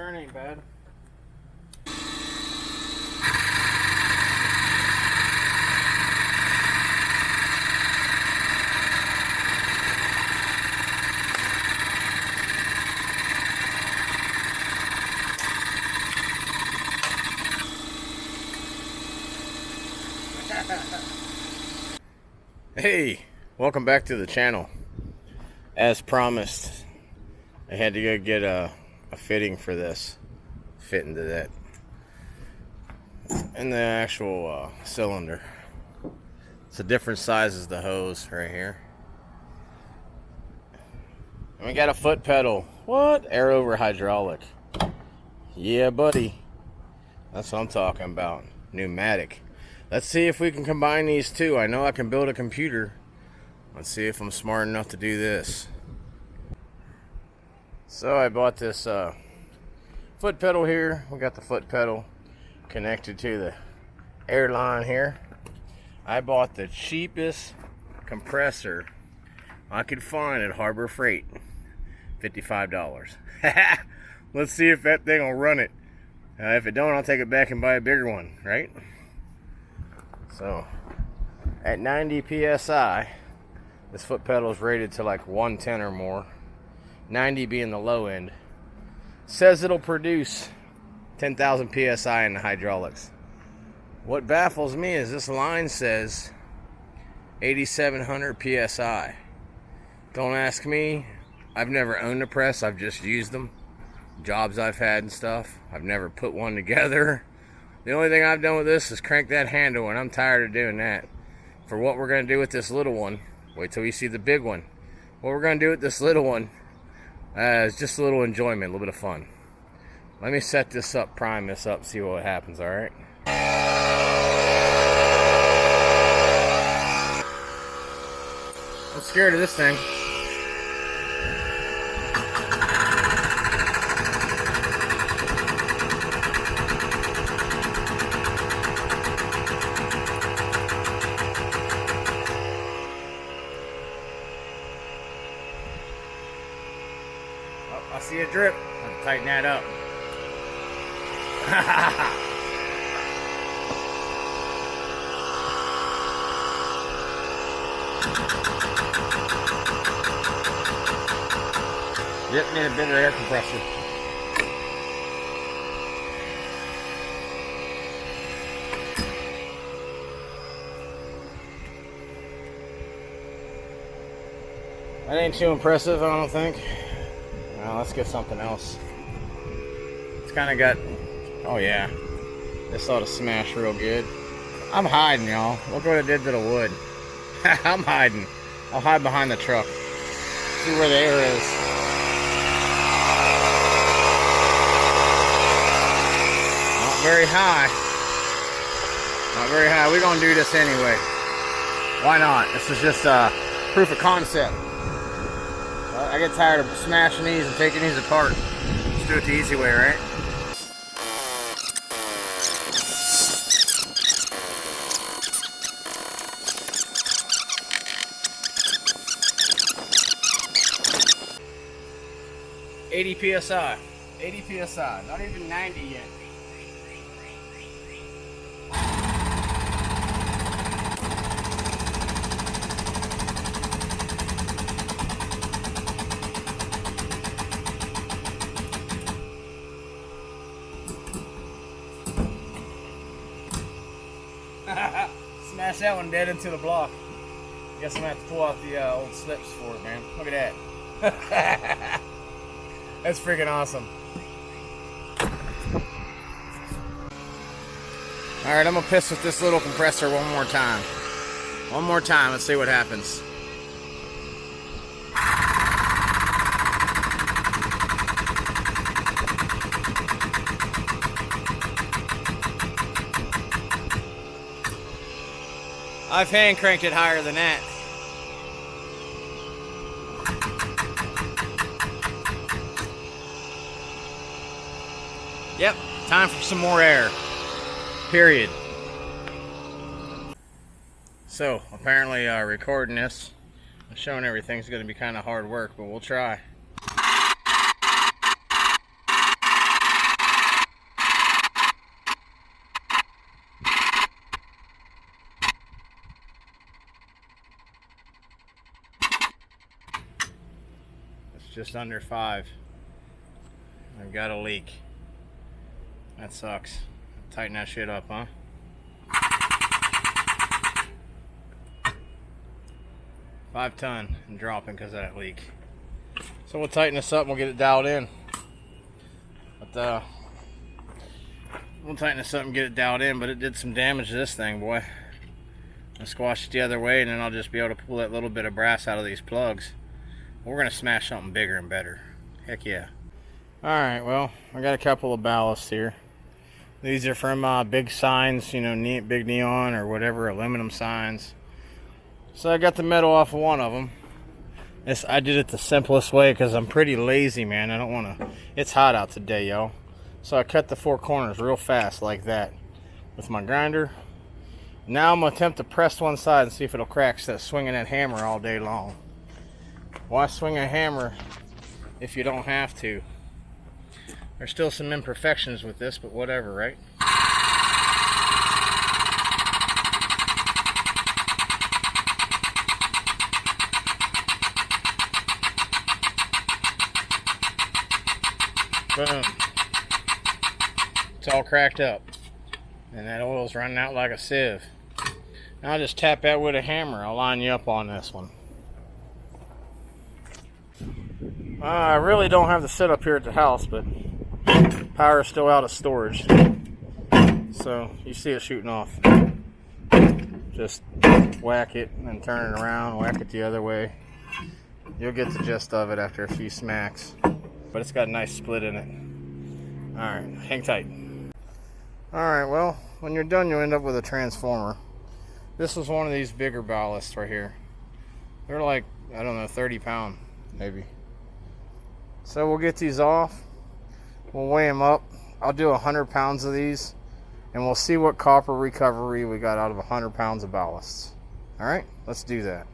turn ain't bad. Hey, welcome back to the channel. As promised, I had to go get a fitting for this, fit into that, and the actual cylinder. It's a different size as the hose right here. And we got a foot pedal. What? Air over hydraulic. Yeah, buddy. That's what I'm talking about. Pneumatic. Let's see if we can combine these two. I know I can build a computer. Let's see if I'm smart enough to do this. So I bought this foot pedal here. We got the foot pedal connected to the air line here. I bought the cheapest compressor I could find at Harbor Freight. $55. Let's see if that thing will run it. If it don't, I'll take it back and buy a bigger one, right? So, at 90 PSI, this foot pedal is rated to like 110 or more. 90 being the low end. Says it'll produce 10,000 PSI in the hydraulics. What baffles me is this line says 8,700 PSI. Don't ask me. I've never owned a press. I've just used them. Jobs I've had and stuff. I've never put one together. The only thing I've done with this is crank that handle, and I'm tired of doing that. For what we're going to do with this little one, wait till you see the big one. What we're going to do with this little one is just a little enjoyment, a little bit of fun. Let me set this up, prime this up, see what happens, alright? I'm scared of this thing. I see a drip. I'll tighten that up. Yep, need a bigger air compressor. That ain't too impressive, I don't think. Well, let's get something else. It's kind of got, oh yeah, this ought to smash real good. I'm hiding, y'all. Look what it did to the wood. I'm hiding. I'll hide behind the truck. See where the air is. Not very high. Not very high. We're going to do this anyway. Why not? This is just proof of concept. I get tired of smashing these and taking these apart. Let's do it the easy way, right? $80 PSI. 80 PSI. Not even 90 yet. Smash that one dead into the block. Guess I'm gonna have to pull out the old slips for it, man. Look at that. That's freaking awesome. Alright, I'm gonna piss with this little compressor one more time. One more time, let's see what happens. I've hand cranked it higher than that. Yep, time for some more air. Period. So, apparently recording this and showing everything's going to be kind of hard work, but we'll try. just under 5. I've got a leak. That sucks. Tighten that shit up, huh? $5 ton and dropping because of that leak. So we'll tighten this up and we'll get it dialed in. But we'll tighten this up and get it dialed in, but it did some damage to this thing, boy. I'll squash it the other way, and then I'll just be able to pull that little bit of brass out of these plugs. We're gonna smash something bigger and better. Heck yeah. Alright, well, I got a couple of ballasts here. These are from big signs, you know, big neon or whatever, aluminum signs. So I got the metal off of one of them. I did it the simplest way because I'm pretty lazy, man. I don't want to. It's hot out today, y'all. So I cut the 4 corners real fast like that with my grinder. Now I'm going to attempt to press one side and see if it'll crack instead of swinging that hammer all day long. Why swing a hammer if you don't have to? There's still some imperfections with this, but whatever, right? Boom. It's all cracked up. And that oil's running out like a sieve. Now I'll just tap that with a hammer. I'll line you up on this one. I really don't have the setup here at the house, but power is still out of storage. So you see it shooting off. Just whack it and then turn it around, whack it the other way. You'll get the gist of it after a few smacks. But it's got a nice split in it. Alright, hang tight. Alright, well, when you're done, you'll end up with a transformer. This was one of these bigger ballasts right here. They're like, I don't know, 30 pound, maybe. So we'll get these off. We'll weigh them up. I'll do 100 pounds of these, and we'll see what copper recovery we got out of 100 pounds of ballasts. Alright, let's do that.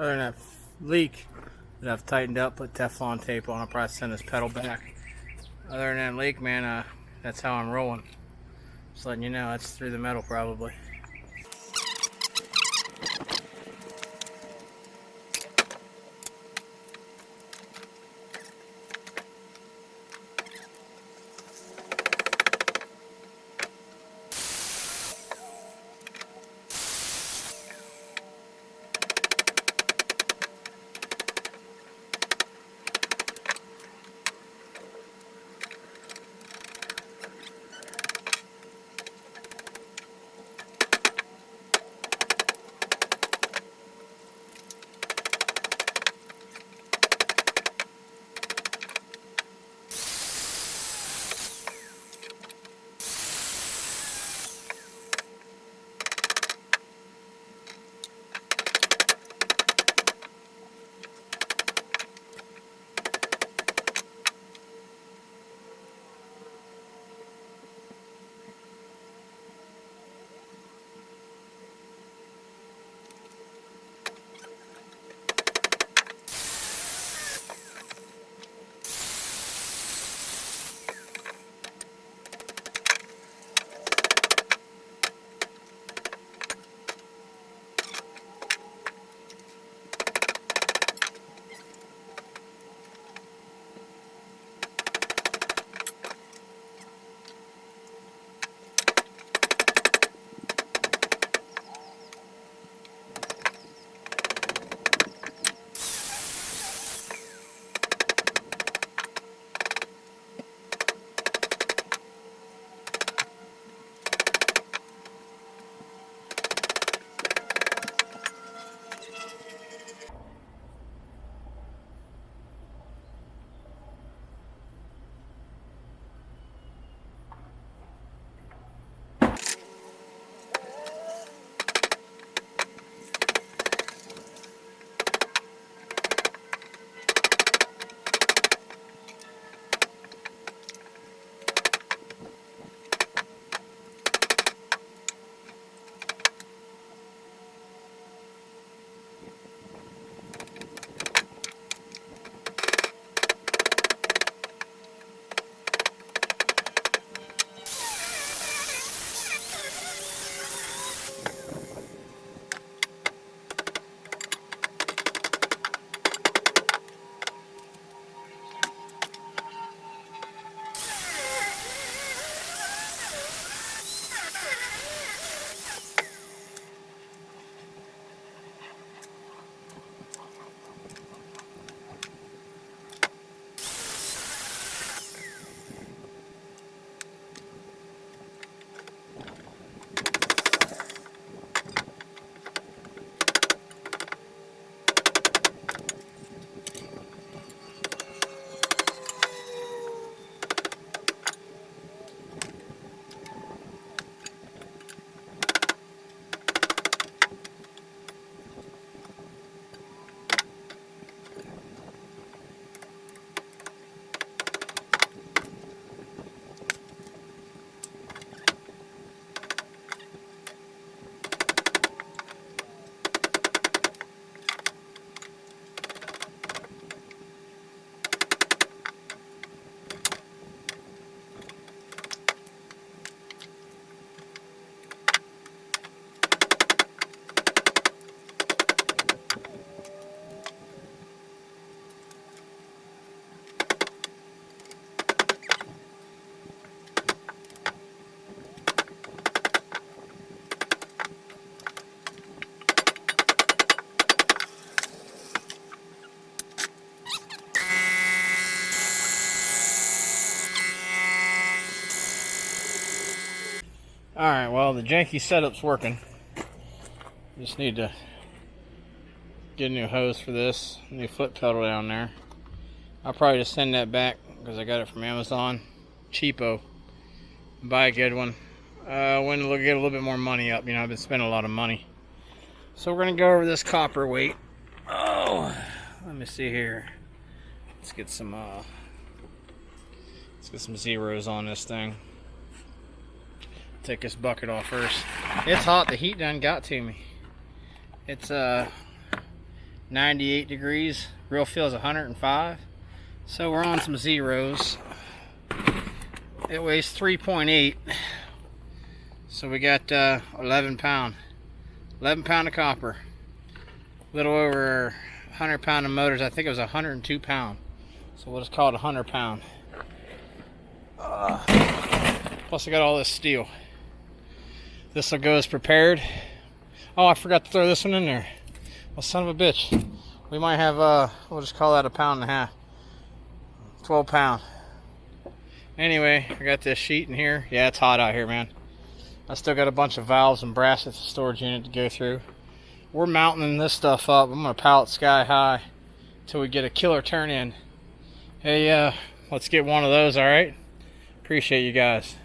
other than that leak that I've tightened up, put Teflon tape on, I'll probably send this pedal back. Other than that leak, man, that's how I'm rolling. Just letting you know, that's through the metal probably. Alright, well, the janky setup's working. Just need to get a new hose for this, new foot pedal down there. I'll probably just send that back because I got it from Amazon. Cheapo. Buy a good one. When we'll get a little bit more money up. You know, I've been spending a lot of money. So we're going to go over this copper weight. Oh, let me see here. Let's get some zeros on this thing. Take this bucket off first. It's hot. The heat done got to me. It's 98 degrees. Real feel is 105. So we're on some zeros. It weighs 3.8. So we got 11 pound of copper. A little over 100 pound of motors. I think it was 102 pound. So we'll just call it 100 pound. Plus I got all this steel. This will go as prepared. Oh, I forgot to throw this one in there. Well, son of a bitch. We might have, we'll just call that a pound and a half. 12 pound. Anyway, I got this sheet in here. Yeah, it's hot out here, man. I still got a bunch of valves and brass at the storage unit to go through. We're mounting this stuff up. I'm going to pallet sky high until we get a killer turn in. Hey, let's get one of those, all right? Appreciate you guys.